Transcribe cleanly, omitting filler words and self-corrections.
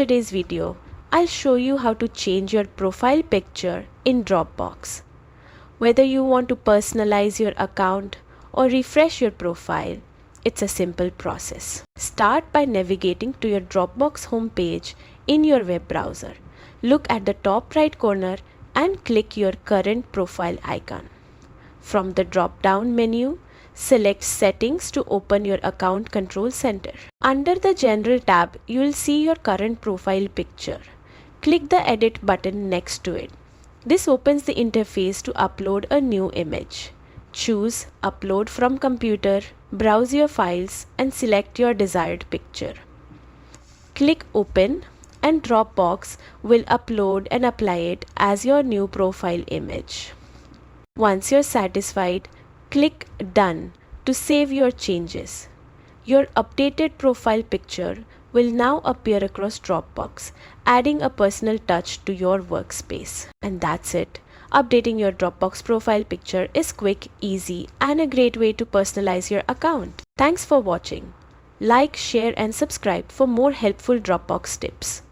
today's video, I'll show you how to change your profile picture in Dropbox. Whether you want to personalize your account or refresh your profile, it's a simple process. Start by navigating to your Dropbox homepage in your web browser. Look at the top right corner and click your current profile icon. From the drop-down menu, select Settings to open your Account Control Center. Under the General tab, you will see your current profile picture. Click the Edit button next to it. This opens the interface to upload a new image. Choose Upload from Computer, browse your files and select your desired picture. Click Open and Dropbox will upload and apply it as your new profile image. Once you're satisfied, click Done to save your changes. Your updated profile picture will now appear across Dropbox, adding a personal touch to your workspace. And that's it. Updating your Dropbox profile picture is quick, easy, and a great way to personalize your account. Thanks for watching. Like, share, and subscribe for more helpful Dropbox tips.